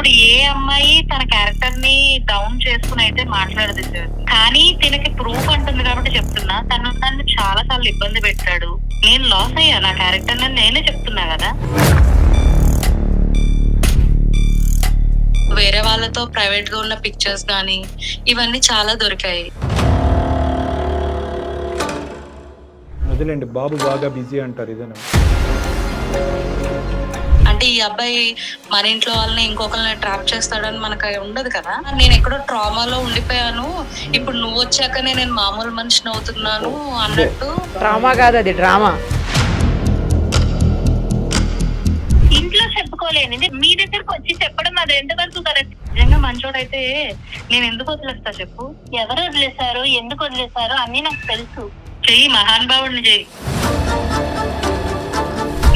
ఇప్పుడు ఏ అమ్మాయి తన క్యారెక్టర్ ని డౌన్ చేసుకుని అయితే మాట్లాడదు సార్. కానీ తినకి ప్రూఫ్ అంటుంది కాబట్టి చెప్తున్నా, నన్ను చాలా సార్లు ఇబ్బంది పెట్టాడు, నేను లాస్ అయ్యా నా క్యారెక్టర్ నేనే చెప్తున్నా కదా. వేరే వాళ్ళతో ప్రైవేట్ గా ఉన్న పిక్చర్స్ గానీ ఇవన్నీ చాలా దొరికాయి. అదేలేండి, బాబు బాగా బిజీ అంటారు ఇదేనా. అంటే ఈ అబ్బాయి మన ఇంట్లో వాళ్ళని ఇంకొకరిని ట్రాప్ చేస్తాడని మనకు ఉండదు కదా. నేను ఎక్కడో ట్రామాలో ఉండిపోయాను, ఇప్పుడు నువ్వు వచ్చాకనే నేను మామూలు మనిషిని అవుతున్నాను అన్నట్టు. డ్రామా కాదు, అది డ్రామా. ఇంట్లో చెప్పుకోలేనిది మీ దగ్గరకు వచ్చి చెప్పడం అది ఎంతవరకు కరెక్ట్? నిజంగా మంచోడైతే నేను ఎందుకు వదిలేస్తా చెప్పు? ఎవరు వదిలేశారు, ఎందుకు వదిలేశారు అన్ని నాకు తెలుసు. చెయ్యి, మహానుభావుడిని చెయ్యి.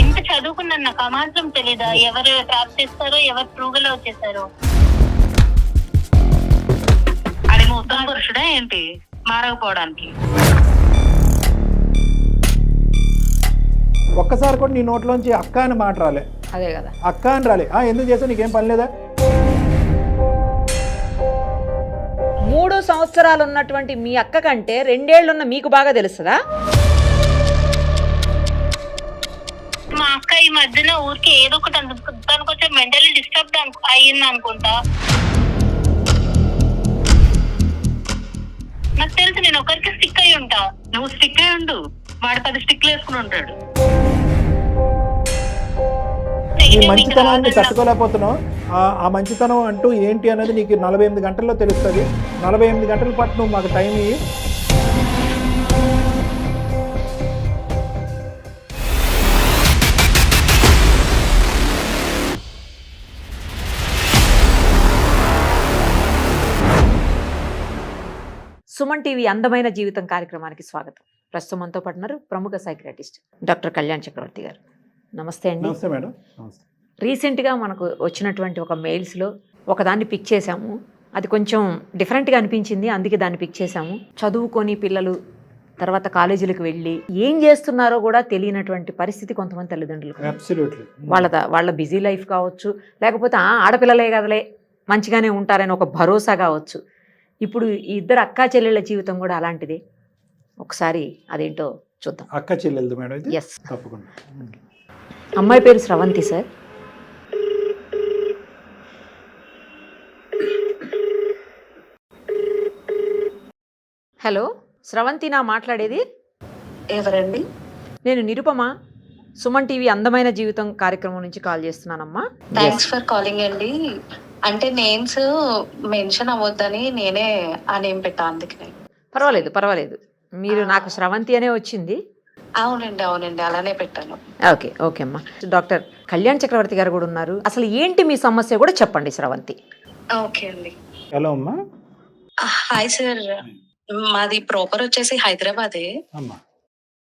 ఇంత చదువుకున్నాను, నాకు ఆ మాత్రం తెలీదా ఎవరు ట్రాప్ చేస్తారో, ఎవరు ట్రూగలో వచ్చేసారో? అది ఉత్తమ పురుషుడా ఏంటి మారకపోవడానికి? ఒక్కసారి కూడా నీ నోట్లోంచి అక్క అని మాట రాలే. అదే కదా, అక్క అని రాలే. ఎందుకు చేసావు, నీకేం పని లేదా? 3 సంవత్సరాలు ఉన్నటువంటి మీ అక్క కంటే 2 ఏళ్లున్న మీకు బాగా తెలుస్తుందా? మా అక్క ఈ మధ్యన ఊరికి ఏదో ఒకటి తనకు వచ్చే మెంటలీ డిస్టర్బ్ అయ్యింది అనుకుంటా. నాకు తెలుసు, నేను ఒకరికి స్టిక్ అయి ఉంటా. నువ్వు స్టిక్ అయి ఉండు, వాడు 10 స్టిక్లు వేసుకుని ఉంటాడు. ఈ మంచితనాన్ని తట్టుకోలేకపోతున్నావు. ఆ మంచితనం అంటూ ఏంటి అనేది నీకు 48 గంటల్లో తెలుస్తుంది. 48 గంటల పాటు నువ్వు మాకు టైం ఇయ్యి. సుమన్ టీవీ అందమైన జీవితం కార్యక్రమానికి స్వాగతం. ప్రస్తుతం మనతో పాటు ఉన్నారు ప్రముఖ సైకియాట్రిస్ట్ డాక్టర్ కళ్యాణ్ చక్రవర్తి గారు. నమస్తే అండి. నమస్తే మేడం. నమస్తే. రీసెంట్గా మనకు వచ్చినటువంటి ఒక మెయిల్స్లో ఒకదాన్ని పిక్ చేశాము. అది కొంచెం డిఫరెంట్గా అనిపించింది, అందుకే దాన్ని పిక్ చేశాము. చదువుకొని పిల్లలు తర్వాత కాలేజీలకు వెళ్ళి ఏం చేస్తున్నారో కూడా తెలియనటువంటి పరిస్థితి కొంతమంది తల్లిదండ్రులకు. అబ్సల్యూట్లీ. వాళ్ళ బిజీ లైఫ్ కావచ్చు, లేకపోతే ఆడపిల్లలే కదలే మంచిగానే ఉంటారని ఒక భరోసా కావచ్చు. ఇప్పుడు ఈ ఇద్దరు అక్కా చెల్లెళ్ళ జీవితం కూడా అలాంటిదే. ఒకసారి అదేంటో చూద్దాం. అక్క చెల్లెలది మేడం ఇది? ఎస్, తప్పకుండా. అమ్మాయి పేరు స్రవంతి సార్. హలో స్రవంతి, నా మాట్లాడేది? ఎవరండి? నేను నిరుపమ, సుమన్ టీవీ అందమైన జీవితం కార్యక్రమం నుంచి కాల్ చేస్తున్నానమ్మా. థ్యాంక్స్ ఫర్ కాలింగ్ అండి. అంటే నేమ్స్ మెన్షన్ అవ్వద్దని నేనే ఆ నేమ్ పెట్టా, అందుకనే. పర్వాలేదు, మీరు నాకు స్రవంతి అనే వచ్చింది. అవునండి అలానే పెట్టాను. ఓకే అమ్మా. డాక్టర్ కళ్యాణ్ చక్రవర్తి గారు కూడా ఉన్నారు. అసలు ఏంటి మీ సమస్య కూడా చెప్పండి స్రవంతి. ఓకే అండి. హలో అమ్మా. హాయ్ సార్, మాది ప్రాపర్ వచ్చేసి హైదరాబాదే.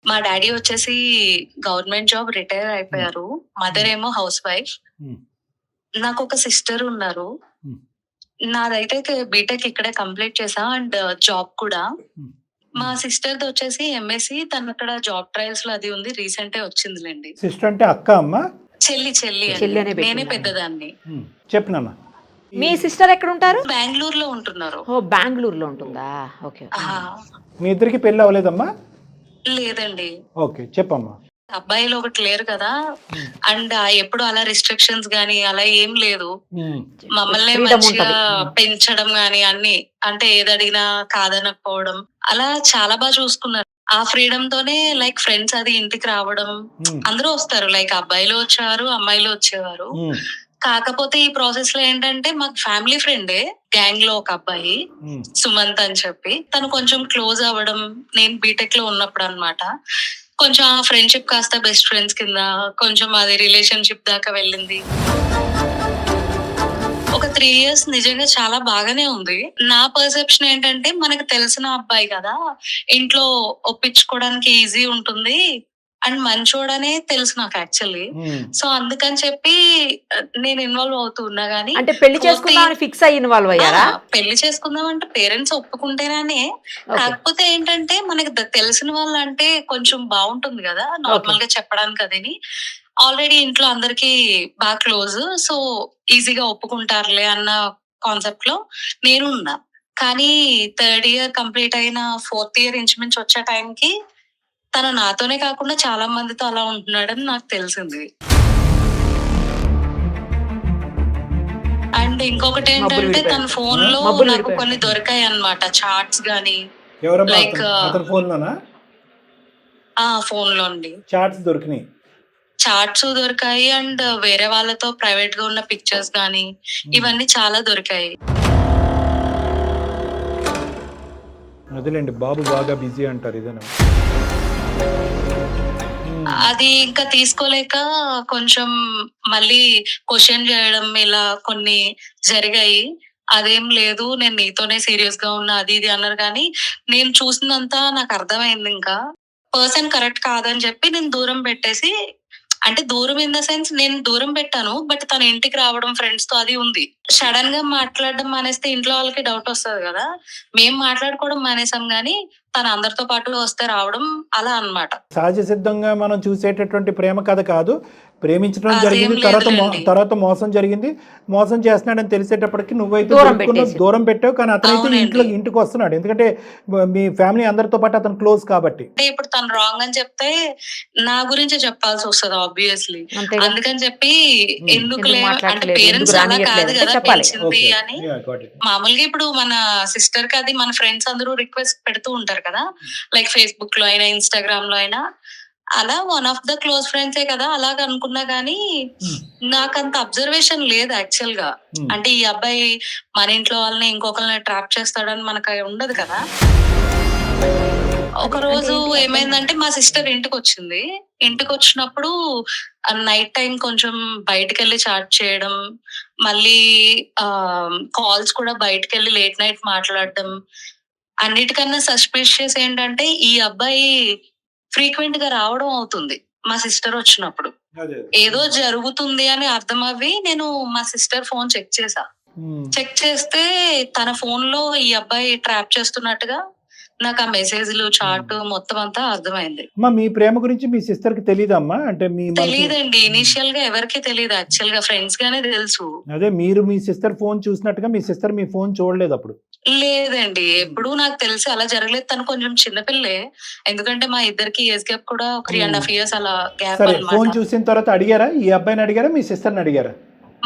మా డాడీ వచ్చేసి గవర్నమెంట్ జాబ్ రిటైర్ అయిపోయారు, మదర్ ఏమో హౌస్ వైఫ్. నాకు ఒక సిస్టర్ ఉన్నారు. నాదైతే బీటెక్ ఇక్కడే కంప్లీట్ చేసా అండ్ జాబ్ కూడా. మా సిస్టర్ ది వచ్చేసి ఎంఎస్సి, తను అక్కడ జాబ్ ట్రయల్స్ లో అది ఉంది, రీసెంట్ వచ్చిందిలేండి. సిస్టర్ అంటే అక్క అమ్మా? చెల్లి నేనే పెద్దదాన్ని. చెప్పినమ్మా. మీ సిస్టర్ ఎక్కడ ఉంటారు? బెంగళూరులో ఉంటున్నారు. ఓ, బెంగళూరులో ఉంటుందా? ఓకే. మీ ఇద్దరికి పెళ్ళి అవ్వలేదమ్మా? లేదండి. ఓకే, చెప్పమ్మా. అబ్బాయిలు ఒకటి లేరు కదా, అండ్ ఎప్పుడు అలా రిస్ట్రిక్షన్స్ గానీ అలా ఏం లేదు. మమ్మల్ని మంచిగా పెంచడం గానీ అన్ని, అంటే ఏది అడిగినా కాదనకపోవడం, అలా చాలా బాగా చూసుకున్నారు. ఆ ఫ్రీడమ్ తోనే లైక్ ఫ్రెండ్స్ అది ఇంటికి రావడం, అందరూ వస్తారు. లైక్ అబ్బాయిలు వచ్చేవారు, అమ్మాయిలు వచ్చేవారు. కాకపోతే ఈ ప్రాసెస్ లో ఏంటంటే మాకు ఫ్యామిలీ ఫ్రెండే గ్యాంగ్ లో ఒక అబ్బాయి సుమంత్ అని చెప్పి, తను కొంచెం క్లోజ్ అవ్వడం నేను బీటెక్ లో ఉన్నప్పుడు అన్నమాట. కొంచెం ఆ ఫ్రెండ్షిప్ కాస్త బెస్ట్ ఫ్రెండ్స్ కింద కొంచెం అది రిలేషన్షిప్ దాకా వెళ్ళింది. ఒక 3 years నిజంగా చాలా బాగానే ఉంది. నా పర్సెప్షన్ ఏంటంటే మనకు తెలిసిన అబ్బాయి కదా, ఇంట్లో ఒప్పించుకోవడానికి ఈజీ ఉంటుంది అండ్ మంచోడనే తెలుసు నాకు యాక్చువల్లీ. సో అందుకని చెప్పి నేను ఇన్వాల్వ్ అవుతూ ఉన్నా గానీ అంటే పెళ్లి చేసుకుందామని ఫిక్స్ అయ్యి ఇన్వాల్వ్ అయ్యారా? పెళ్లి చేసుకుందాం అంటే పేరెంట్స్ ఒప్పుకుంటేనే. Okay. కాకపోతే ఏంటంటే మనకి తెలిసిన వాళ్ళు అంటే కొంచెం బాగుంటుంది కదా నార్మల్ గా చెప్పడానికి అదని. ఆల్రెడీ ఇంట్లో అందరికి బాగా క్లోజ్, సో ఈజీగా ఒప్పుకుంటారులే అన్న కాన్సెప్ట్ లో నేను ఉన్నా. కానీ 3rd ఇయర్ కంప్లీట్ అయిన 4th ఇయర్ ఇంచుమించు వచ్చే టైంకి తను నాతోనే కాకుండా చాలా మందితో అలా ఉంటున్నాడని నాకు తెలిసింది. అండ్ ఇంకొకటి ఏంటంటే తన ఫోన్ లో నాకు కొన్ని దొరికాయి అన్నమాట, చాట్స్ గానీ. లైక్ ఫోన్ లో అండి చాట్స్ దొరికాయి అండ్ వేరే వాళ్ళతో ప్రైవేట్ గా ఉన్న పిక్చర్స్ గానీ ఇవన్నీ చాలా దొరికాయి. అదేలేండి, బాబు బాగా బిజీ అంటారు ఇదేనా. అది ఇంకా తీసుకోలేక కొంచెం మళ్ళీ క్వశ్చన్ చేయడం ఇలా కొన్ని జరిగాయి. అదేం లేదు, నేను నీతోనే సీరియస్ గా ఉన్నా అది ఇది అన్నారు. కానీ నేను చూసినంతా నాకు అర్థమైంది, ఇంకా పర్సన్ కరెక్ట్ కాదని చెప్పి నేను దూరం పెట్టేసి, అంటే దూరం ఇన్ ద సెన్స్ నేను దూరం పెట్టాను, బట్ తన ఇంటికి రావడం ఫ్రెండ్స్ తో అది ఉంది. సడన్ గా మాట్లాడడం మానేస్తే ఇంట్లో వాళ్ళకి డౌట్ వస్తుంది కదా. మేము మాట్లాడుకోవడం మానేసాం గానీ తన అందరితో పాటు వస్తే రావడం అలా అన్నమాట. సహజ సిద్ధంగా మనం చూసేటటువంటి ప్రేమ కథ కాదు. ప్రేమించడం అదేం జరిగింది, లేదులేండి. తర్వాత మోసం జరిగింది. మోసం చేస్తున్నాడని తెలిసేటప్పటికి నువ్వైతే దూరం పెట్టావు, కానీ అతనైతే అవునండి. ఇంటికి వస్తున్నాడు. ఎందుకంటే మీ ఫ్యామిలీ అందరితో పాటు అతను క్లోజ్ కాబట్టి. అంటే ఇప్పుడు తను రాంగ్ అని చెప్తే నా గురించి చెప్పాల్సి వస్తుంది ఆబ్వియస్లీ. అంతేగా. అందుకని చెప్పి ఎందుకులే ఎందుకు అంటే మాట్లాడట్లేదు, పేరెంట్స్ ఎందుకు అలా కాదు రానియట్లేదు కదా చెప్పాలి. పెంచింది Okay. అని. Yeah, got it. మామూలుగా ఇప్పుడు మన సిస్టర్ కి అది మన ఫ్రెండ్స్ అందరూ రిక్వెస్ట్ పెడుతూ ఉంటారు కదా, లైక్ ఫేస్బుక్ లో అయినా ఇన్స్టాగ్రామ్ లో అయినా. అలా వన్ ఆఫ్ ద క్లోజ్ ఫ్రెండ్సే కదా అలాగ అనుకున్నా గానీ నాకంత అబ్జర్వేషన్ లేదు యాక్చువల్ గా. అంటే ఈ అబ్బాయి మన ఇంట్లో వాళ్ళని ఇంకొకరిని ట్రాప్ చేస్తాడని మనకు ఉండదు కదా. ఒక రోజు ఏమైందంటే మా సిస్టర్ ఇంటికి వచ్చింది. ఇంటికి వచ్చినప్పుడు నైట్ టైం కొంచెం బయటకు వెళ్ళి చాట్ చేయడం, మళ్ళీ కాల్స్ కూడా బయటకు వెళ్ళి లేట్ నైట్ మాట్లాడడం. అన్నిటికన్నా సస్పిషియస్ ఏంటంటే ఈ అబ్బాయి ఫ్రీక్వెంట్ గా రావడం అవుతుంది మా సిస్టర్ వచ్చినప్పుడు. ఏదో జరుగుతుంది అని అర్థం అవ్వి నేను మా సిస్టర్ ఫోన్ చెక్ చేసా. చెక్ చేస్తే తన ఫోన్ లో ఈ అబ్బాయి ట్రాప్ చేస్తున్నట్టుగా నాకు ఆ మెసేజ్లు చాట్ మొత్తం అంతా అర్థమైంది. మీ ప్రేమ గురించి మీ సిస్టర్ కి తెలీదమ్మా? అంటే తెలీదండి, ఇనిషియల్ గా ఎవరికి తెలియదు. యాక్చువల్ గా ఫ్రెండ్స్ గానే తెలుసు. అదే మీరు మీ సిస్టర్ ఫోన్ చూసినట్టుగా మీ సిస్టర్ మీ ఫోన్ చూడలేదు అప్పుడు? లేదండి, ఎప్పుడు నాకు తెలిసి అలా జరగలేదు. తను కొంచెం చిన్నపిల్లే, ఎందుకంటే మా ఇద్దరికి ఏజ్ గ్యాప్ కూడా 3.5 years అలా గ్యాప్ సరే, ఫోన్ అన్నమాట. చూసిన తర్వాత అడిగారా, ఈ అబ్బాయిని అడిగారా, మీ సిస్టర్ని అడిగారా?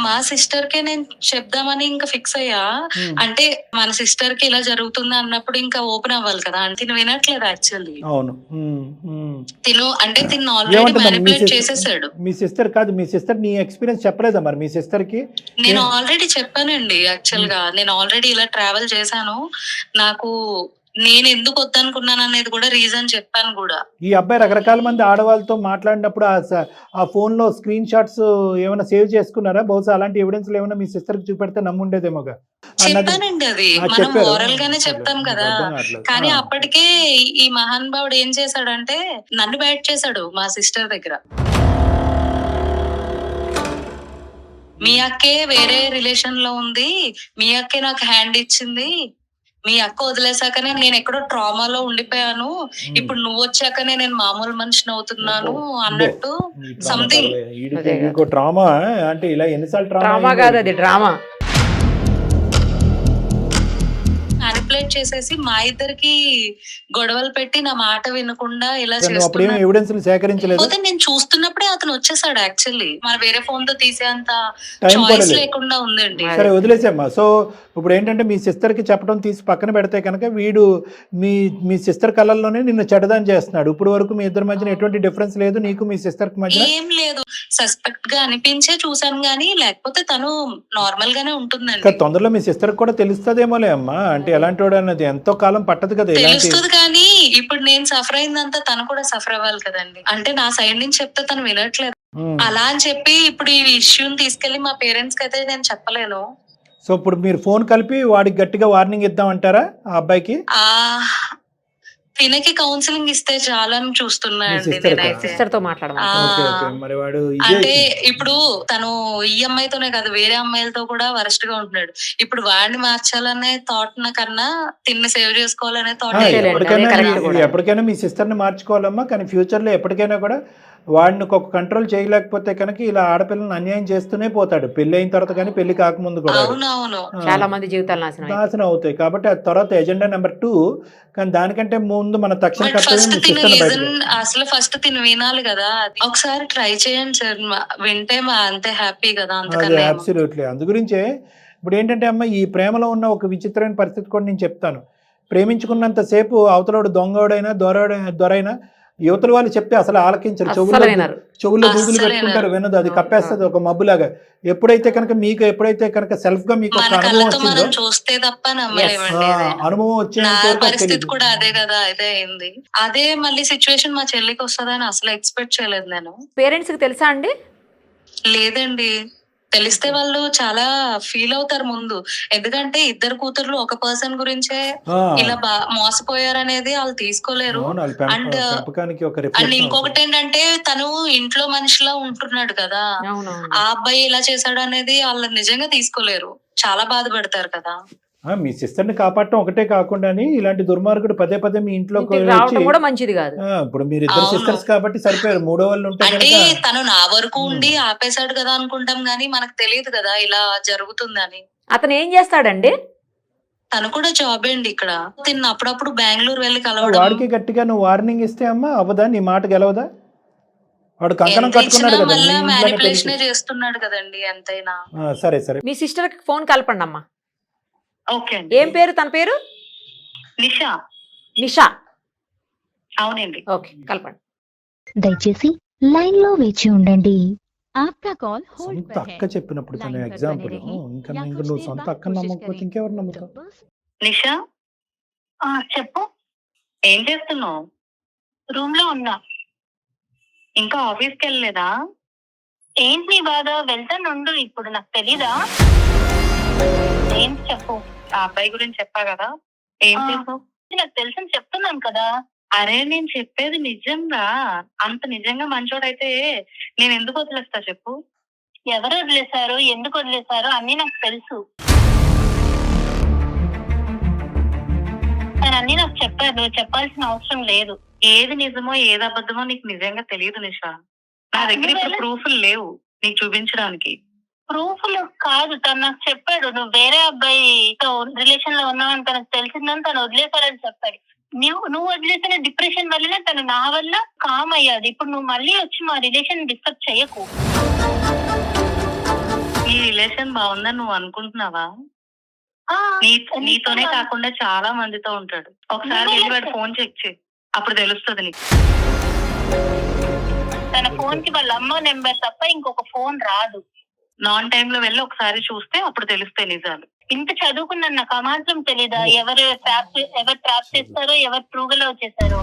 మా సిస్టర్ కే నేను చెప్దామని ఇంకా ఫిక్స్ అయ్యా. అంటే మన సిస్టర్ కి ఇలా జరుగుతుంది అన్నప్పుడు ఇంకా ఓపెన్ అవ్వాలి కదా. అంటే తిను వినట్లేదు యాక్చువల్లీ. అవును. తిను ఆల్రెడీ మ్యానిపులేట్ చేసేసాడు. మీ సిస్టర్ కాదు, మీ సిస్టర్ నీ ఎక్స్పీరియన్స్ చెప్పలేదా మరి మీ సిస్టర్ కి? నేను ఆల్రెడీ చెప్పానండి. యాక్చువల్ గా నేను ఆల్రెడీ ఇలా ట్రావెల్ చేశాను, నాకు నేను ఎందుకు వద్దనుకున్నాను అనేది కూడా రీజన్ చెప్పాను కూడా. ఈ అబ్బాయి రకరకాల మంది ఆడవాళ్ళతో మాట్లాడినప్పుడు ఆ ఫోన్ లో స్క్రీన్ షాట్స్ ఏమైనా సేవ్ చేసుకున్నారా? బహుశా అలాంటి ఎవిడెన్స్ ఏమైనా మీ సిస్టర్ కి చూపెడితే నమ్ముండేదేమోగా. చెప్పానండి, అది మనం ఓరల్ గానే చెప్తాం కదా. కానీ అప్పటికే ఈ మహాన్ బావుడు ఏం చేశాడంటే నన్ను బ్యాట్ చేశాడు మా సిస్టర్ దగ్గర. మీ అక్కే వేరే రిలేషన్ లో ఉంది, మీ అక్కే నాకు హ్యాండ్ ఇచ్చింది, మీ అక్క వదిలేసాకనే నేను ఎక్కడో ట్రామాలో ఉండిపోయాను, ఇప్పుడు నువ్వు వచ్చాకనే నేను మామూలు మనిషిని అవుతున్నాను అన్నట్టు సంథింగ్. ట్రామా అంటే ఇలా ఎన్నిసార్లు డ్రామా కాదు, అది డ్రామా. మ్యానిపులేట్ చేసేసి మా ఇద్దరికి గొడవలు పెట్టి నా మాట వినకుండా ఇలా ఎవిడెన్స్ సేకరించలేదు. చేస్తున్నా. నేను చూస్తున్నప్పుడే అతను వచ్చేసాడు. యాక్చువల్లీ మన వేరే ఫోన్ తో తీసేంత చాయిస్ లేకుండా ఉందండి. సరే వదిలేసామ్మా. సో ఇప్పుడు ఏంటంటే మీ సిస్టర్ కి చెప్పడం తీసి పక్కన పెడితే కనుక వీడు మీ సిస్టర్ కళ్ళల్లోనే నిన్ను చెడదాని చేస్తున్నాడు. ఇప్పుడు వరకు మీ ఇద్దరి మధ్యన ఎటువంటి డిఫరెన్స్ లేదు, నీకు మీ సిస్టర్ కి మధ్య ఏం లేదు. సస్పెక్ట్ గా అనిపించే చూసాను గానీ, లేకపోతే తను నార్మల్ గానే ఉంటుందండి. తొందరలో మీ సిస్టర్ కూడా తెలుస్తుందేమోలే అమ్మా. అంటే ఎలాంటి వాడు అన్నది ఎంతో కాలం పట్టదు కదా. తెలుస్తుంది కానీ ఇప్పుడు నేను సఫర్ అయిందంతా తను కూడా సఫర్ అవ్వాలి కదండి. అంటే నా సైడ్ నుంచి చెప్తే తను వినట్లేదు. అలా అని చెప్పి ఇప్పుడు ఈ ఇష్యూని తీసుకెళ్లి మా పేరెంట్స్ కి అయితే నేను చెప్పలేను. సో ఇప్పుడు మీరు ఫోన్ కలిపి వాడికి గట్టిగా వార్నింగ్ ఇద్దామంటారా ఆ అబ్బాయికి? తినకి కౌన్సిలింగ్ ఇస్తే చాలా అని చూస్తున్నా మీ అండి sister కా? నేనైతే. సిస్టర్ తో మాట్లాడమని. ఓకే ఓకే మరి వాడు అంటే ఇదే ఇప్పుడు తను ఈ అమ్మాయితోనే కాదు వేరే అమ్మాయిలతో కూడా వరస్ట్ గా ఉంటున్నాడు. ఇప్పుడు వాడిని మార్చాలనే థాట్ కన్నా తిన్ని సేవ్ చేసుకోవాలనే థాట్. అంతేలేండి, ఎప్పటికైనా అదే correct కూడా. ఎప్పటికైనా మీ సిస్టర్ని మార్చుకోవాలమ్మా, కానీ ఫ్యూచర్లో ఎప్పటికైనా కూడా వాడిని ఒక కంట్రోల్ చేయలేకపోతే కనుక ఇలా ఆడపిల్లలను అన్యాయం చేస్తూనే పోతాడు, పెళ్లి అయిన తర్వాత కానీ పెళ్లి కాకముందు కూడా అవునవును. చాలా మంది జీవితాలు నాశనం అయిపోయాయి. నాశనం అవుతాయి. కాబట్టి ఆ తర్వాత ఎజెండా నెంబర్ 2, కానీ దానికంటే ముందు మన తక్షణ బట్ కర్తవ్యం ఫస్ట్ మీ తిను సిస్టర్ని బయట అసలు ఫస్ట్ తిను వినాలి కదా. ఒకసారి ట్రై చేయండి సార్, వింటే అంతే హ్యాపీ కదా. అదే అంతకన్నా ఏమో. అబ్సల్యూట్లీ. అందు గురించే ఇప్పుడు ఏంటంటే అమ్మ, ఈ ప్రేమలో ఉన్న ఒక విచిత్రమైన పరిస్థితి కూడా నేను చెప్తాను. ప్రేమించుకున్నంతసేపు అవతలోడు దొంగోడైనా దొరైనా యువతల వాళ్ళు చెప్తే అసలు ఆలకించరు, అస్సలు వినరు. చెవుల్లో దూదులు అస్సలు పెట్టుకుంటారు, వినరు. వినదు, అది కప్పేస్తుంది ఒక మబ్బులాగా. ఎప్పుడైతే కనుక సెల్ఫ్ గా మీకు ఒక మన అనుభవం కళ్ళతో వచ్చిందో, మనం చూస్తే తప్ప నమ్మలేమండి ఆ, ఇది. అనుభవం నా వచ్చేంత వరకు అది పరిస్థితి తెలీదు. కూడా అదే కదా, అదే అయింది. అదే మళ్ళీ సిచ్యువేషన్ మా చెల్లికి వస్తుందని అసలు ఎక్స్పెక్ట్ చేయలేదు నేను. పేరెంట్స్ కి తెలుసా అండి? లేదండి. తెలిస్తే వాళ్ళు చాలా ఫీల్ అవుతారు ముందు. ఎందుకంటే ఇద్దరు కూతుర్లు ఒక పర్సన్ గురించే ఆ, ఇలా మోసపోయారనేది వాళ్ళు తీసుకోలేరు. అవును, అది అండ్ పెంపకానికి ఒక అండ్ రిఫ్లెక్షన్ ఇంకొకటి ఏంటంటే తను ఇంట్లో మనిషిలా ఉంటున్నాడు కదా, అవునవును. ఆ అబ్బాయి ఇలా చేశాడు అనేది వాళ్ళు నిజంగా తీసుకోలేరు, చాలా బాధపడతారు కదా. మీ సిస్టర్ని కాపాడటం ఒకటే కాకుండా ఇలాంటి దుర్మార్గుడు పదే పదే మీ ఇంట్లోకి ఇంటికి వచ్చి, రావడం కూడా మంచిది కాదు. ఇప్పుడు మీరు ఇద్దరు అవును. సిస్టర్స్ కాబట్టి సరిపోయారు, మూడో వాళ్ళు ఉంటే అంటే కనుక తను నా వరకు ఉండి ఆపేశాడు కదా అనుకుంటాం గానీ మనకు తెలియదు కదా ఇలా జరుగుతుందని. అతను ఏం చేస్తాడండి? తను కూడా జాబ్ అండి ఇక్కడ. తిన్న అప్పుడప్పుడు బెంగళూరు వెళ్ళి కలవడం. వాడికి గట్టిగా నువ్వు వార్నింగ్ ఇస్తే అమ్మా అవ్వదా, నీ మాట గెలవదా? వాడు కంకణం ఎంత కట్టుకున్నాడు ఇచ్చినా కదా, మీ మళ్ళా ఇంట్లోనే మ్యానిపులేషనే పెళ్లి చేస్తున్నాడు కదండి ఎంతైనా. సరే సరే. మీ సిస్టర్ కి ఫోన్ కలపండి అమ్మా. ఓకే అండి. ఏం పేరు తన పేరు? నిషా. నిషా. అవునండి. ఓకే, కలపండి. దయచేసి లైన్ లో వేచి ఉండండి. आपका कॉल होल्ड సొంత पर అక్క है. చెప్పినప్పుడు తన లైన్ పర్ ఎగ్జాంపుల్, బనే రహే. ఇంకా యా ఇంకా కుచ్ నువ్వు దేర్ సొంత బాద్ అక్కని కోషిష్ నమ్మకపోతే కరేं. ఇంకెవరు నమ్ముతావు? तो बस నిషా, చెప్పు. ఏం చేస్తున్నావు? రూమ్ లో ఉన్నా. ఇంకా ఆఫీస్కి వెళ్ళలేదా? ఏంటి నీ బాధ? వెళ్తానుండు, ఇప్పుడు నాకు తెలీదా? ఏంటి చెప్పు. ఆ అబ్బాయి గురించి చెప్పా కదా, ఏం చేసావు? నాకు తెలుసని చెప్తున్నాను కదా. అరే నేను చెప్పేది నిజంగా, అంత నిజంగా మంచోడైతే నేను ఎందుకు వదిలేస్తా చెప్పు. ఎవరు వదిలేశారు, ఎందుకు వదిలేశారు అన్ని నాకు తెలుసు. అన్ని నాకు చెప్పారు, నువ్వు చెప్పాల్సిన అవసరం లేదు. ఏది నిజమో ఏది అబద్ధమో నీకు నిజంగా తెలియదు నిషా. నా దగ్గర ఇప్పుడు ప్రూఫ్లు లేవు నీకు చూపించడానికి. ప్రూఫ్లు కాదు, తను నాకు చెప్పాడు నువ్వు వేరే అబ్బాయితో రిలేషన్ లో ఉన్నావని తనకు తెలిసిందని తను వదిలేశాడని చెప్పాడు. నువ్వు వదిలేసిన డిప్రెషన్ వల్ల తను నా వల్ల కామ్ అయ్యాడు. ఇప్పుడు నువ్వు మళ్ళీ వచ్చి మా రిలేషన్ డిస్టర్బ్ చేయకు. ఈ రిలేషన్ బాగుందని నువ్వు అనుకుంటున్నావా? నీతోనే కాకుండా చాలా మందితో ఉంటాడు. ఒకసారి వెళ్ళి వాడు ఫోన్ చెక్ చేయి, అప్పుడు తెలుస్తుంది నీకు. తన ఫోన్ కి వాళ్ళ అమ్మ నెంబర్ తప్ప ఇంకొక ఫోన్ రాదు. నాన్ టైమ్ లో వెళ్ళి ఒకసారి చూస్తే అప్పుడు తెలుస్తాయి నిజాలు. ఇంత చదువుకున్నాను, నాకు ఆ మాత్రం తెలీదా ఎవరు ట్రాప్ చేస్తారో ఎవరు ట్రూగా చేశారో?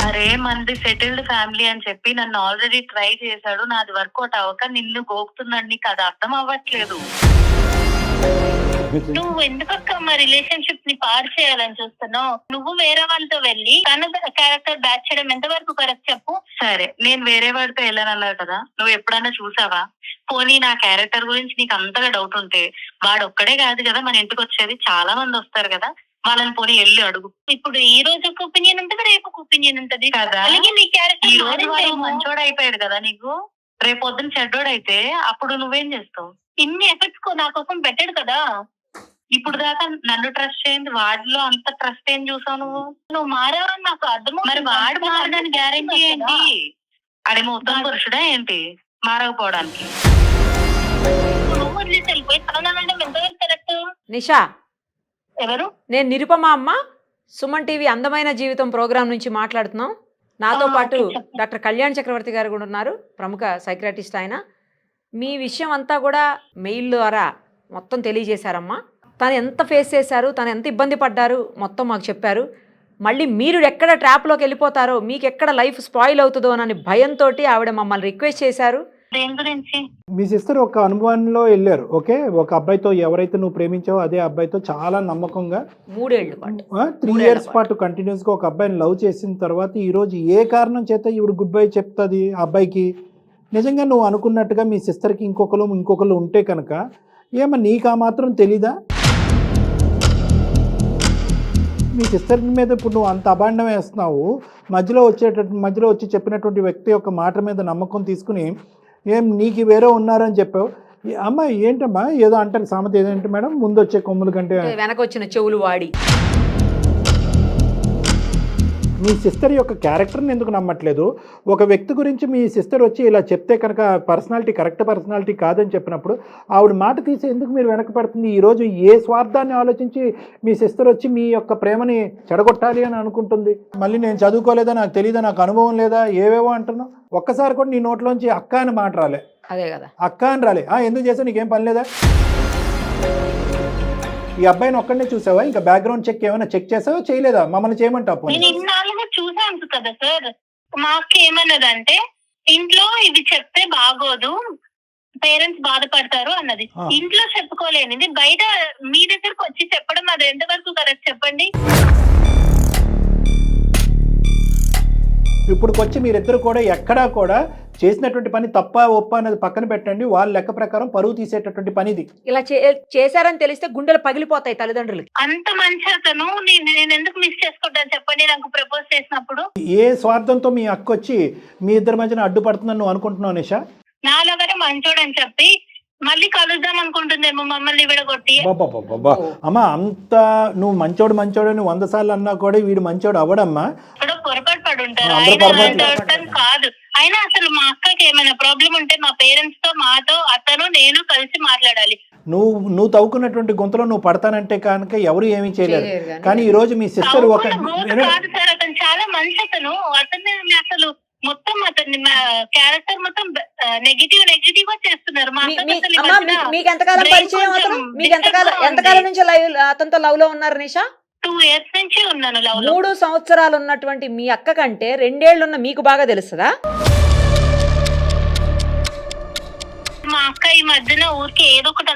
అరే మనది సెటిల్డ్ ఫ్యామిలీ అని చెప్పి నన్ను ఆల్రెడీ ట్రై చేశాడు, నాది వర్కౌట్ అవ్వక నిన్ను గోకుతున్నాడు. నీకు అది అర్థం అవ్వట్లేదు. నువ్వు ఎందుకక్క మా రిలేషన్షిప్ ని పాడు చేయాలని చూస్తున్నావు? నువ్వు వేరే వాళ్ళతో వెళ్ళి తన క్యారెక్టర్ బ్యాచ్ చేయడం ఎంతవరకు కరెక్ట్ చెప్పు. సరే, నేను వేరే వాడితో వెళ్ళానన్నావు కదా, నువ్వు ఎప్పుడైనా చూసావా? పోనీ నా క్యారెక్టర్ గురించి నీకు అంతగా డౌట్ ఉంటే వాడు ఒక్కడే కాదు కదా మన ఇంటికి వచ్చేది, చాలా మంది వస్తారు కదా, వాళ్ళని పోనీ వెళ్ళి అడుగు. ఇప్పుడు ఈ రోజు ఒక ఒపీనియన్ ఉంటది, రేపు ఒక ఒపీనియన్ ఉంటది కదా. అలాగే నీ క్యారెక్టర్ ఈ రోజు వాడు మంచోడు అయిపోయాడు కదా నీకు, రేపు పొద్దున చెడ్డోడైతే అప్పుడు నువ్వేం చేస్తావు? ఇన్ని ఎఫర్ట్స్ నా కోసం పెట్టాడు కదా. ఇప్పుడు దాకా నన్ను ట్రస్ట్ చేయండి, వాడిలో అంత ట్రస్ట్ ఏం చూసావు నువ్వు మారావని నాకు అర్థం. మరి వాడు మారడానికి గ్యారెంటీ ఏంటి? అడేమో ఉత్తమ పురుషుడా ఏంటి మారకపోవడానికి? నువ్వు వదిలేసి వెళ్ళిపోయి తననంటే ఎంతవరకు కరెక్ట్? నిషా, ఎవరు? నేను నిరుపమ అమ్మ, సుమన్ టీవీ అందమైన జీవితం ప్రోగ్రాం నుంచి మాట్లాడుతున్నాం. నాతో పాటు డాక్టర్ కళ్యాణ్ చక్రవర్తి గారు కూడా ఉన్నారు, ప్రముఖ సైక్రాటిస్ట్ ఆయన. మీ విషయం అంతా కూడా మెయిల్ ద్వారా మొత్తం తెలియజేశారమ్మా. తను ఎంత ఫేస్ చేశారు, తను ఎంత ఇబ్బంది పడ్డారు మొత్తం మాకు చెప్పారు. మళ్ళీ మీరు ఎక్కడ ట్రాప్లోకి వెళ్ళిపోతారో, మీకు ఎక్కడ లైఫ్ స్పాయిల్ అవుతుందో అని భయంతో ఆవిడ మమ్మల్ని రిక్వెస్ట్ చేశారు. దేని గురించి? మీ సిస్టర్ ఒక అనుభవంలో వెళ్ళారు, ఓకే, ఒక అబ్బాయితో ఎవరైతే నువ్వు ప్రేమించావో అదే అబ్బాయితో చాలా నమ్మకంగా 3 ఏళ్ల పాటు 3 years పాటు కంటిన్యూస్గా ఒక అబ్బాయిని లవ్ చేసిన తర్వాత ఈరోజు ఏ కారణం చేత ఈవిడ గుడ్ బై చెప్తుంది ఆ అబ్బాయికి? నిజంగా నువ్వు అనుకున్నట్టుగా మీ సిస్టర్కి ఇంకొకరు ఉంటే కనుక ఏమో నీకు ఆ మాత్రం తెలీదా? మీ సిస్టర్ మీద ఇప్పుడు నువ్వు అంత అభాండం వేస్తున్నావు, మధ్యలో వచ్చి చెప్పినటువంటి వ్యక్తి యొక్క మాట మీద నమ్మకం తీసుకుని ఏం నీకు వేరే ఉన్నారని చెప్పావు. అమ్మ ఏంటమ్మా ఏదో అంటారు సామెత, ఏదంటే మేడం ముందు వచ్చే కొమ్ముల కంటే వెనకొచ్చిన చెవులు వాడి. మీ సిస్టర్ యొక్క క్యారెక్టర్ని ఎందుకు నమ్మట్లేదు? ఒక వ్యక్తి గురించి మీ సిస్టర్ వచ్చి ఇలా చెప్తే కనుక పర్సనాలిటీ కరెక్ట్ పర్సనాలిటీ కాదని చెప్పినప్పుడు ఆవిడ మాట తీసి ఎందుకు మీరు వెనకపడుతుంది? ఈరోజు ఏ స్వార్థాన్ని ఆలోచించి మీ సిస్టర్ వచ్చి మీ యొక్క ప్రేమని చెడగొట్టాలి అని అనుకుంటుంది? మళ్ళీ నేను చదువుకోలేదా, నాకు తెలియదా, నాకు అనుభవం లేదా, ఏవేవో అంటున్నావు. ఒక్కసారి కూడా నీ నోట్లోంచి అక్క అని మాట రాలే. అదే కదా, అక్క అని రాలే. ఎందుకు చేసావు, నీకేం పని లేదా? ఈ అబ్బాయిని ఒక్కడనే చూసావా? ఇంకా బ్యాక్గ్రౌండ్ చెక్ ఏమైనా చెక్ చేసావా, చేయలేదా? మమ్మల్ని చేయమంటావు? నేను ఇన్నాళ్ళుగా చూసాను కదా సార్. మా అక్క ఏమన్నదంటే ఇంట్లో ఇవి చెప్తే బాగోదు, పేరెంట్స్ బాధపడతారు అన్నది. ఇంట్లో చెప్పుకోలేనిది బయట మీ దగ్గరకు వచ్చి చెప్పడం అది ఎంతవరకు కరెక్ట్ చెప్పండి? ఇప్పుడుకొచ్చి మీరిద్దరు కూడా ఎక్కడా కూడా చేసినటువంటి పని తప్ప ఒప్ప అనేది పక్కన పెట్టండి. వాళ్ళ లెక్క ప్రకారం పరువు తీసేటటువంటి పని ఇది. ఇలా చేశారని తెలిస్తే గుండెలు పగిలిపోతాయి తల్లిదండ్రులకి. అంత మంచి అతను నేను ఎందుకు మిస్ చేసుకుంటాను చెప్పండి? నాకు ప్రపోజ్ చేసినప్పుడు ఏ స్వార్థంతో మీ అక్క వచ్చి మీ ఇద్దరి మధ్యన అడ్డుపడుతుందని నువ్వు అనుకుంటున్నావు నిషా? నాలుగరే మంచోడని చెప్పి మళ్ళీ కలుద్దాం అనుకుంటుందేమో మమ్మల్ని విడగొట్టి. అమ్మా అంత నువ్వు మంచోడు అని 100 సార్లు అన్నా కూడా వీడు మంచోడు అవ్వడమ్మా. పొరపాటు పడి ఉంటారు కాదు. అయినా అసలు మా అక్కకి ఏమైనా ప్రాబ్లం ఉంటే మా పేరెంట్స్ తో మాతో అతను నేను కలిసి మాట్లాడాలి. నువ్వు తవ్వుకున్నటువంటి గుంతలో నువ్వు పడతానంటే కనుక ఎవరు ఏమీ చేయలేరు. కానీ ఈ రోజు మీ సిస్టర్ ఒక కాదు సార్, అతను చాలా మంచి అతను. అతన్ని అసలు మొత్తం అతన్ని క్యారెక్టర్ మొత్తం నెగిటివ్ గా చేస్తున్నారు. మీకు ఎంతకాలం పరిచయం అతను? మీకు ఎంతకాలం నుంచి అతనితో లవ్ లో ఉన్నారు నిషా? 2 years నుంచి ఉన్నాను లవ్ లో. 3 సంవత్సరాలు ఉన్నటువంటి మీ అక్క కంటే 2 ఏళ్ళు ఉన్న మీకు బాగా తెలుస్తుందా? మా అక్క ఈ మధ్యన ఊరికి ఏదో ఒకటి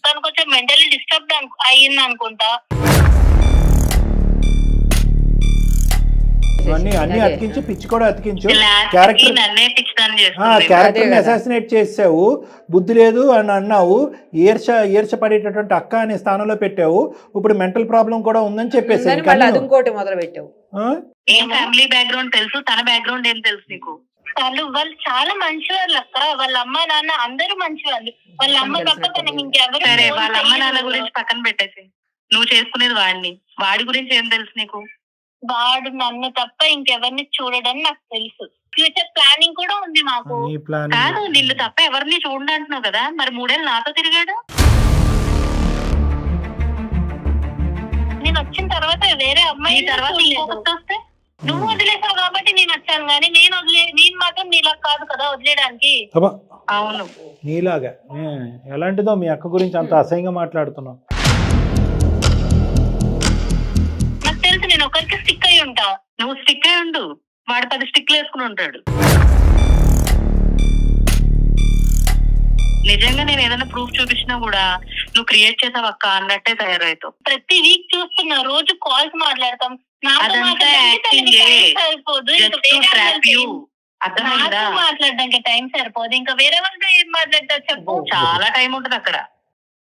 తనకు కొంచెం మెంటలీ డిస్టర్బ్ అయ్యింది అనుకుంటా. అన్ని అతికించి పిచ్చి కూడా అతికించు. క్యారెక్టర్ అసాసినేట్ చేసావు, బుద్ధి లేదు అని అన్నావు, ఈర్ష పడేటటువంటి అక్క అనే స్థానంలో పెట్టావు. ఇప్పుడు మెంటల్ ప్రాబ్లం కూడా ఉందని చెప్పేసి ఇంకోటి మొదలు పెట్టావు. ఏం ఫ్యామిలీ బ్యాక్గ్రౌండ్ తెలుసు, తన బ్యాక్గ్రౌండ్ ఏం తెలుసు నీకు? వాళ్ళు చాలా మంచి వాళ్ళు అక్క. వాళ్ళ అమ్మ నాన్న అందరూ మంచి వాళ్ళు. వాళ్ళ అమ్మ తప్ప తనకి ఇంకెవరు. సరే, వాళ్ళ అమ్మ నాన్న గురించి పక్కన పెట్టేసి నువ్వు చేసుకునేది వాడి గురించి ఏం తెలుసు నీకు? వాడు నన్ను తప్ప ఇంకెవరిని చూడడం నాకు తెలుసు. ఫ్యూచర్ ప్లానింగ్ కూడా ఉంది మాకు. కాదు, నిన్ను తప్ప ఎవరిని చూడండి అంటున్నావు కదా, మరి 3 ఏళ్ళు నాతో తిరిగాడు. నేను వచ్చిన తర్వాత వేరే అమ్మాయి తర్వాత ఇంకొకటి వస్తే నువ్వు వదిలేసావు కాబట్టి నేను వచ్చాను, కానీ నేను మాత్రం నీలా కాదు కదా వదిలేయడానికి. అవును, నీలాగా ఎలాంటిదో మీ అక్క గురించి అంత అసహ్యంగా మాట్లాడుతున్నావు. నాకు తెలుసు, నేను ఒకరికి స్టిక్ అయి ఉంటా. నువ్వు స్టిక్ అయి ఉండు, వాడు 10 స్టిక్లు వేసుకుని ఉంటాడు. నిజంగా నేను ఏదైనా ప్రూఫ్ చూపించినా కూడా నువ్వు క్రియేట్ చేసావు అక్క అన్నట్టే తయారవుతావు. ప్రతి వీక్ చూస్తున్నా, రోజు కాల్స్ మాట్లాడతాం. మాట్లాడడానికి టైం సరిపోదు, ఇంకా వేరే వాళ్ళతో ఏం మాట్లాడతారు చెప్పు? చాలా టైం ఉంటది అక్కడ.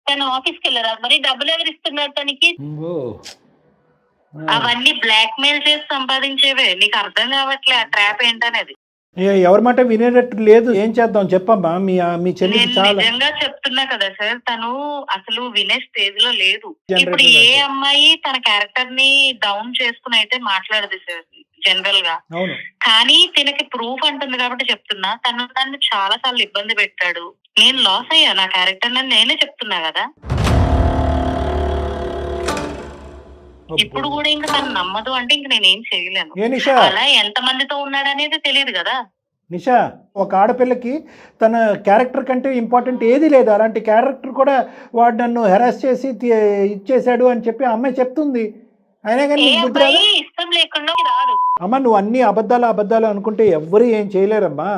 తను ఆఫీస్కి వెళ్ళరా మరి? డబ్బులు ఎవరు ఇస్తున్నారు తనకి? అవన్నీ బ్లాక్ మెయిల్ చేసి సంపాదించేవే. నీకు అర్థం కావట్లే ఆ ట్రాప్ ఏంటనేది. ఎవరి మాట వినేటట్టు లేదు. ఏం చేద్దాం చెప్పమ్మా. మీ చెల్లి నిజంగా చెప్తున్నా కదా సార్, తను అసలు వినే స్టేజ్ లో లేదు. ఇప్పుడు ఏ అమ్మాయి తన క్యారెక్టర్ ని డౌన్ చేసుకుని అయితే మాట్లాడదు సార్ జనరల్ గా. కానీ తినకి ప్రూఫ్ అంటుంది కాబట్టి చెప్తున్నా. తను చాలా సార్లు ఇబ్బంది పెట్టాడు. నేను లాస్ అయ్యా నా క్యారెక్టర్ అని నేనే చెప్తున్నా కదా. ఇప్పుడు కూడా ఇంకా తను నమ్మదు అంటే ఇంక నేనేం చేయలేను. అలా ఎంత మందితో ఉన్నాడు అనేది తెలియదు కదా నిషా. ఒక ఆడపిల్లకి తన క్యారెక్టర్ కంటే ఇంపార్టెంట్ ఏది లేదు. అలాంటి క్యారెక్టర్ కూడా వాడు నన్ను హెరాస్ చేసి ఇచ్చేసాడు అని చెప్పి అమ్మాయి చెప్తుంది. అయినా కానీ ఇష్టం లేకుండా రాదు. అమ్మ నువ్వు అన్ని అబద్ధాలు అనుకుంటే ఎవ్వరు ఏం చేయలేరమ్మా.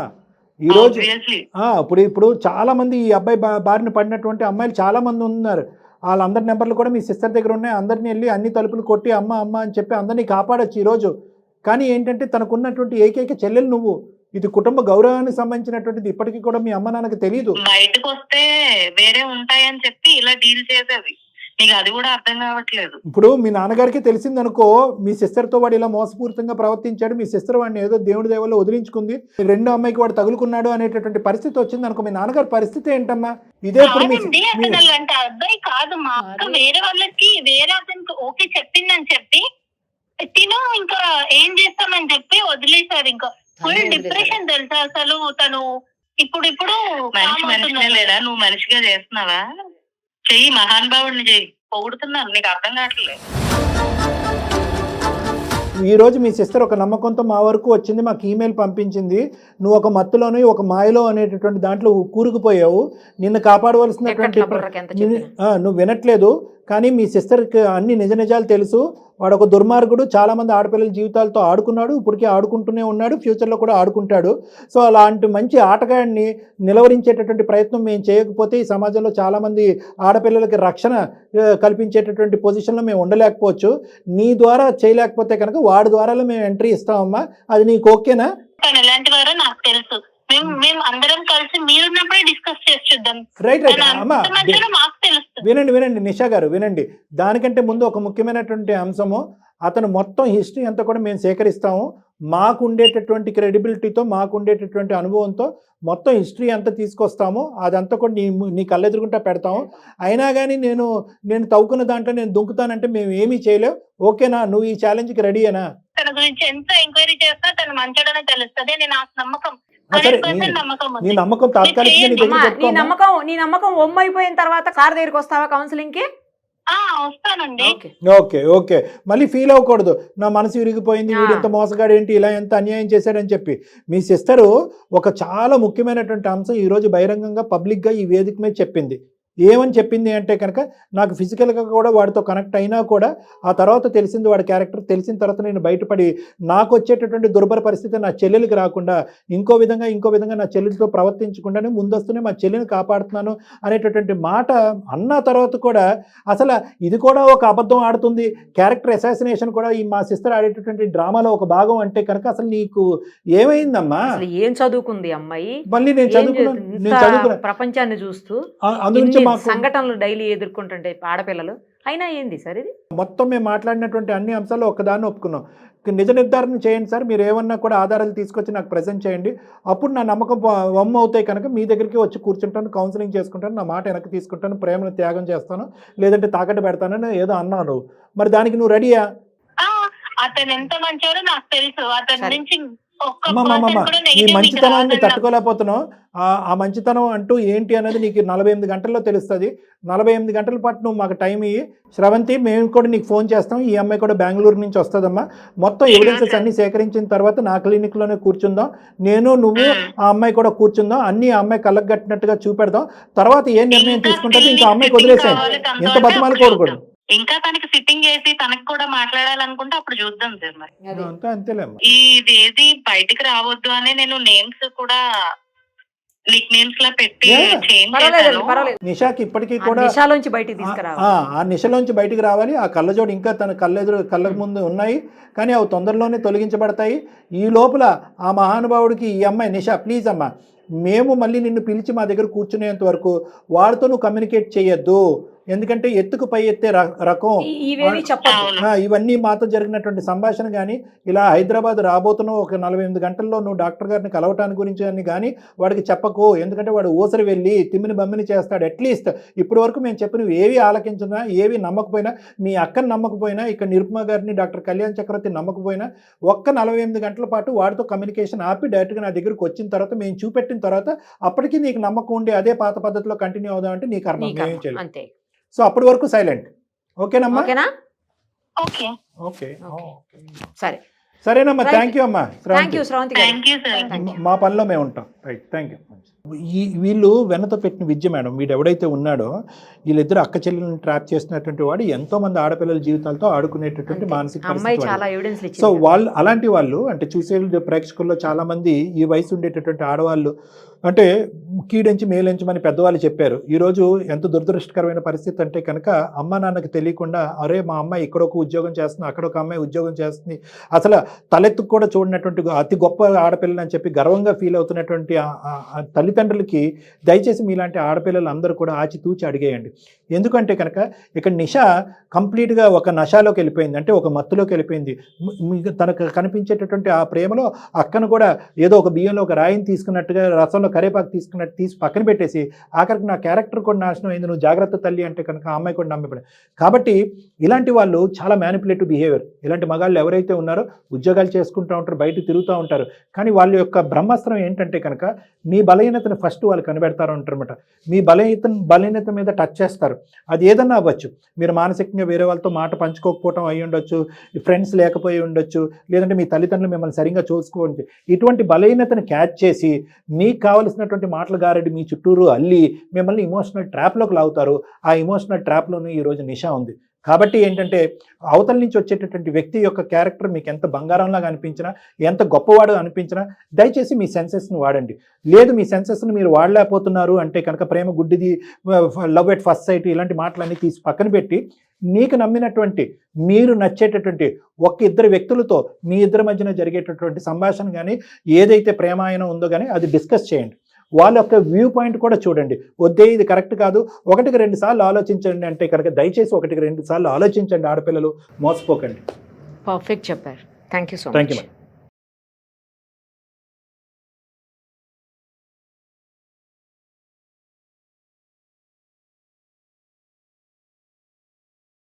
ఈ రోజు Obviously. ఇప్పుడు చాలా మంది ఈ అబ్బాయి బారిన పడినటువంటి అమ్మాయిలు చాలా మంది ఉన్నారు. వాళ్ళందరి నెంబర్లు కూడా మీ సిస్టర్ దగ్గర ఉన్నాయి. అందరినీ వెళ్ళి అన్ని తలుపులు కొట్టి అమ్మ అమ్మ అని చెప్పి అందరినీ కాపాడొచ్చు ఈరోజు. కానీ ఏంటంటే తనకున్నటువంటి ఏకైక చెల్లెలు నువ్వు. ఇది కుటుంబ గౌరవానికి సంబంధించినటువంటిది. ఇప్పటికీ కూడా మీ అమ్మ నాన్నకి తెలియదు. బయటకు వస్తే వేరే ఉంటాయని చెప్పి ఇలా డీల్ చేసేది. నీకు అది కూడా అర్థం కావట్లేదు. ఇప్పుడు మీ నాన్నగారికి తెలిసిందనుకో, మీ సిస్టర్తో వాడు ఇలా మోసపూరితంగా ప్రవర్తించాడు, మీ సిస్టర్ వాడిని ఏదో దేవుడి దేవల్లో వదిలించుకుంది, రెండో అమ్మాయికి వాడు తగులుకున్నాడు అనేటటువంటి పరిస్థితి వచ్చింది అనుకో, మీ నాన్నగారి పరిస్థితి ఏంటమ్మా? ఇదే ఇప్పుడు కాదండి, అసలు అలాంటి అబ్బాయి కాదు. మా అక్క వేరే వాళ్ళకి వేరే అతనికి ఓకే చెప్పిందని చెప్పి తిను ఇంకా ఏం చేస్తామని చెప్పి వదిలేశారు. ఇంకా ఫుల్ డిప్రెషన్ తెలుసా అసలు తను. ఇప్పుడు మనిషి మనిషినే లేడా? నువ్వు మనిషిగా చేస్తున్నావా? చెయ్యి, మహానుభావుడిని చెయ్యి. పొగుడుతున్నాను, నీకు అర్థం కావట్లేదు. ఈ రోజు మీ సిస్టర్ ఒక నమ్మకంతో మా వరకు వచ్చింది, మాకు ఈమెయిల్ పంపించింది. నువ్వు ఒక మత్తులోని ఒక మాయలో అనేటటువంటి దాంట్లో కూరుకుపోయావు. నిన్ను కాపాడవలసినటువంటి నువ్వు వినట్లేదు. కానీ మీ సిస్టర్కి అన్ని నిజ నిజాలు తెలుసు. వాడు ఒక దుర్మార్గుడు, చాలామంది ఆడపిల్లల జీవితాలతో ఆడుకున్నాడు, ఇప్పటికీ ఆడుకుంటూనే ఉన్నాడు, ఫ్యూచర్లో కూడా ఆడుకుంటాడు. సో అలాంటి మంచి ఆటగాడిని నిలవరించేటటువంటి ప్రయత్నం మేము చేయకపోతే ఈ సమాజంలో చాలామంది ఆడపిల్లలకి రక్షణ కల్పించేటటువంటి పొజిషన్లో మేము ఉండలేకపోవచ్చు. నీ ద్వారా చేయలేకపోతే కనుక వాడి ద్వారా మేము ఎంట్రీ ఇస్తామమ్మా. అది నీకు ఓకేనా? తను ఎలాంటి వారో నాకు తెలుసు. మేము అందరం కలిసి మీరున్నప్పుడే డిస్కస్ చేసి చూద్దాం. రైట్ అమ్మా, మాకు తెలుస్తుంది. వినండి నిషా గారు, వినండి. దానికంటే ముందు ఒక ముఖ్యమైనటువంటి అంశము, అతను మొత్తం హిస్టరీ అంతా కూడా మేము సేకరిస్తాము. మాకు ఉండేటటువంటి క్రెడిబిలిటీతో, మాకు ఉండేటటువంటి అనుభవంతో మొత్తం హిస్టరీ అంతా తీసుకొస్తాము. అదంతా కూడా నీ కళ్ళెదురుగుంటా పెడతాము. అయినా కానీ నేను తవ్వుకున్న దాంట్లో నేను దుంకుతానంటే మేము ఏమీ చేయలేవు. ఓకేనా? నువ్వు ఈ ఛాలెంజ్కి రెడీయేనా? తన గురించి ఎంత ఎంక్వైరీ చేస్తా తను మంచోడనే తెలుస్తుంది. నేను నాకు నమ్మకం, సరే, నీ నమ్మకం తాత్కాలికంగా నీ నమ్మకం ఒమ్మైపోయిన తర్వాత సార్ దగ్గరికి వస్తావా కౌన్సిలింగ్ కి? వస్తానండి. ఓకే. మళ్ళీ ఫీల్ అవ్వకూడదు, నా మనసు విరిగిపోయింది, వీడు ఎంత మోసగాడు ఏంటి, ఇలా ఎంత అన్యాయం చేశాడని చెప్పి. మీ సిస్టరు ఒక చాలా ముఖ్యమైనటువంటి అంశం ఈరోజు బహిరంగంగా పబ్లిక్గా ఈ వేదిక మీద చెప్పింది. ఏమని చెప్పింది అంటే కనుక, నాకు ఫిజికల్గా కూడా వాడితో కనెక్ట్ అయినా కూడా ఆ తర్వాత తెలిసింది వాడి క్యారెక్టర్. తెలిసిన తర్వాత నేను బయటపడి నాకు వచ్చేటటువంటి దుర్భర పరిస్థితి నా చెల్లెలికి రాకుండా ఇంకో విధంగా నా చెల్లెలతో ప్రవర్తించకుండానే ముందస్తునే మా చెల్లిని కాపాడుతున్నాను అనేటటువంటి మాట అన్న తర్వాత కూడా అసలు ఇది కూడా ఒక అబద్ధం ఆడుతుంది, క్యారెక్టర్ అసాసినేషన్ కూడా ఈ మా సిస్టర్ ఆడేటటువంటి డ్రామాలో ఒక భాగం అంటే కనుక అసలు నీకు ఏమైందమ్మా? ఏం చదువుకుంది అమ్మాయి? మళ్ళీ నేను చదువుకున్నా ప్రపంచాన్ని చూస్తూ అందుగురించి సంఘటనలు డైలీ ఎదుర్కొంటుంటే ఆడపిల్లలు. అయినా ఏంది సార్ ఇది? మొత్తం మేము మాట్లాడినటువంటి అన్ని అంశాలు ఒక్కదాన్ని ఒప్పుకున్నాం. నిజ నిర్ధారణ చేయండి సార్, మీరు ఏమన్నా కూడా ఆధారాలు తీసుకొచ్చి నాకు ప్రెజెంట్ చేయండి. అప్పుడు నా నమ్మకం వమ్మ అవుతాయి కనుక మీ దగ్గరికి వచ్చి కూర్చుంటాను, కౌన్సిలింగ్ చేసుకుంటాను, నా మాట వెనక్కి తీసుకుంటాను, ప్రేమను త్యాగం చేస్తాను, లేదంటే తాకట్టు పెడతానని ఏదో అన్నాను. మరి దానికి నువ్వు రెడీయా? అతను ఎంత మంచోడో నాకు తెలుసు. అతని నుంచి నీ మంచితనాన్ని తట్టుకోలేకపోతున్నావు. ఆ మంచితనం అంటూ ఏంటి అనేది నీకు 48 గంటల్లో తెలుస్తుంది. 48 గంటల పాటు నువ్వు మాకు టైం ఇయ్యి. శ్రవంతి, మేము కూడా నీకు ఫోన్ చేస్తాం. ఈ అమ్మాయి కూడా బెంగళూరు నుంచి వస్తుందమ్మా. మొత్తం ఎవిడెన్సెస్ అన్ని సేకరించిన తర్వాత నా క్లినిక్లోనే కూర్చుందాం. నేను, నువ్వు, ఆ అమ్మాయి కూడా కూర్చుందాం. అన్ని ఆ అమ్మాయి కళ్ళకు కట్టినట్టుగా చూపెడదాం. తర్వాత ఏ నిర్ణయం తీసుకుంటుంది ఇంకా అమ్మాయికి వదిలేసాను. ఎంత బతిమాలు కోరుకోడు. ఇంకా తనకి సిట్టింగ్ చేసి తనకు కూడా మాట్లాడాలనుకుంటే అప్పుడు చూద్దాం సార్. మరి అంతేలే, ఇది ఏది బయటికి రావద్దు అని నేను నేమ్స్ కూడా నిక్ నేమ్స్ లా పెట్టి నిషాకి ఇప్పటికీ కూడా నిషాలోంచి బయటికి తీసుకురావాలి. ఆ నిషలోంచి బయటికి రావాలి. ఆ కళ్ళజోడు ఇంకా తన కళ్ళకు ముందు ఉన్నాయి, కానీ అవి తొందరలోనే తొలగించబడతాయి. ఈ లోపల ఆ మహానుభావుడికి ఈ అమ్మాయి, నిషా ప్లీజ్ అమ్మా, మేము మళ్ళీ నిన్ను పిలిచి మా దగ్గర కూర్చునేంత వరకు వాడితో నువ్వు కమ్యూనికేట్ చేయొద్దు. ఎందుకంటే ఎత్తుకు పై ఎత్తే రకం ఇవన్నీ మాతో జరిగినటువంటి సంభాషణ కానీ, ఇలా హైదరాబాద్ రాబోతున్నావు ఒక 48 గంటల్లో నువ్వు డాక్టర్ గారిని కలవటానికి గురించి అని కానీ వాడికి చెప్పకు. ఎందుకంటే వాడు ఊసరి వెళ్ళి తిమ్మిని బమ్మిని చేస్తాడు. అట్లీస్ట్ ఇప్పటి వరకు మేము చెప్పినవి ఏవి ఆలకించినా, ఏవి నమ్మకపోయినా, మీ అక్కని నమ్మకపోయినా, ఇక్కడ నిరుపమ గారిని, డాక్టర్ కళ్యాణ్ చక్రవర్తి నమ్మకపోయినా, ఒక్క 48 గంటల పాటు వాడితో కమ్యూనికేషన్ ఆపి డైరెక్ట్గా నా దగ్గరకు వచ్చిన తర్వాత మేము చూపెట్టిన తర్వాత అప్పటికి నీకు నమ్మకం ఉండి అదే పాత పద్ధతిలో కంటిన్యూ అవుదామంటే నీ కర్మ, మేమేం చేయలేదు. సో అప్పటి వరకు సైలెంట్. ఓకేనమ్మా? ఓకే సరేనమ్మా. థ్యాంక్ యూ అమ్మా. మా పనిలో మేము ఉంటాం. Right, thank you. వీళ్ళు వెన్నతో పెట్టిన విద్య మేడం. వీడు ఎవడైతే ఉన్నాడో వీళ్ళిద్దరు అక్క చెల్లెలను ట్రాప్ చేసినటువంటి వాడు ఎంతో మంది ఆడపిల్లల జీవితాలతో ఆడుకునేటటువంటి మానసిక అమ్మాయి పరిస్థితి చాలా వాడిది. ఎవిడెన్స్ సో ఇచ్చింది. వాళ్ళు అలాంటి వాళ్ళు అంటే చూసే ప్రేక్షకుల్లో చాలా మంది ఈ వయసు ఉండేటటువంటి ఆడవాళ్ళు అంటే కీడెంచి మేలెంచమని పెద్దవాళ్ళు చెప్పారు. ఈరోజు ఎంత దురదృష్టకరమైన పరిస్థితి అంటే కనుక అమ్మ నాన్నకి తెలియకుండా అరే మా అమ్మాయి ఇక్కడ ఒక ఉద్యోగం చేస్తుంది, అక్కడ ఒక అమ్మాయి ఉద్యోగం చేస్తుంది, అసలు తలెత్తుకు కూడా చూడనటువంటి అతి గొప్ప ఆడపిల్లని అని చెప్పి గర్వంగా ఫీల్ అవుతున్నటువంటి ఆ తల్లిదండ్రులకి దయచేసి మీలాంటి ఆడపిల్లలు అందరూ కూడా ఆచితూచి అడిగేయండి. ఎందుకంటే కనుక ఇక్కడ నిష కంప్లీట్గా ఒక నషాలోకి వెళ్ళిపోయింది, అంటే ఒక మత్తులోకి వెళ్ళిపోయింది. తనకు కనిపించేటటువంటి ఆ ప్రేమలో అక్కను కూడా ఏదో ఒక బియ్యంలో ఒక రాయిని తీసుకున్నట్టుగా రసంలో కరేపాకు తీసుకున్నట్టు తీసి పక్కన పెట్టేసి ఆఖరికి నా క్యారెక్టర్ కూడా నాశనం అయింది, నువ్వు జాగ్రత్త తల్లి అంటే కనుక ఆ అమ్మాయి కూడా నమ్మిపడి. కాబట్టి ఇలాంటి వాళ్ళు చాలా మ్యానిపులేటివ్ బిహేవియర్. ఇలాంటి మగాళ్ళు ఎవరైతే ఉన్నారో ఉద్యోగాలు చేసుకుంటూ ఉంటారు, బయట తిరుగుతూ ఉంటారు, కానీ వాళ్ళ యొక్క బ్రహ్మాస్త్రం ఏంటంటే కనుక మీ బలహీనతను ఫస్ట్ వాళ్ళు కనిపెడతారు అంటారన్నమాట. మీ బలహీనత మీద టచ్ చేస్తారు. అది ఏదన్నా అవ్వచ్చు. మీరు మానసికంగా వేరే వాళ్ళతో మాట పంచుకోకపోవటం అయి ఉండొచ్చు, ఫ్రెండ్స్ లేకపోయి ఉండొచ్చు, లేదంటే మీ తల్లిదండ్రులు మిమ్మల్ని సరిగ్గా చూసుకోండి. ఇటువంటి బలహీనతను క్యాచ్ చేసి మీకు కావలసినటువంటి మాటలు గారెడి మీ చుట్టూరు అల్లి మిమ్మల్ని ఇమోషనల్ ట్రాప్లోకి లాగుతారు. ఆ ఇమోషనల్ ట్రాప్లోనే ఈరోజు నిషా ఉంది. కాబట్టి ఏంటంటే అవతల నుంచి వచ్చేటటువంటి వ్యక్తి యొక్క క్యారెక్టర్ మీకు ఎంత బంగారంలాగా అనిపించినా, ఎంత గొప్పవాడు అనిపించినా దయచేసి మీ సెన్సెస్ని వాడండి. లేదు మీ సెన్సెస్ని మీరు వాడలేకపోతున్నారు అంటే కనుక ప్రేమ గుడ్డిది, లవ్ ఎట్ ఫస్ట్ సైట్ ఇలాంటి మాటలన్నీ తీసి పక్కన పెట్టి మీకు నమ్మినటువంటి మీరు నచ్చేటటువంటి ఇద్దరు వ్యక్తులతో మీ ఇద్దరి మధ్యన జరిగేటటువంటి సంభాషణ కానీ ఏదైతే ప్రేమాయణం ఉందో కానీ అది డిస్కస్ చేయండి. వాళ్ళ యొక్క వ్యూ పాయింట్ కూడా చూడండి. వద్దే ఇది కరెక్ట్ కాదు, 1-2 సార్లు ఆలోచించండి అంటే కనుక దయచేసి 1-2 సార్లు ఆలోచించండి. ఆడపిల్లలు మోసపోకండి. పర్ఫెక్ట్ చెప్పారు. Thank you so thank you much. Madam.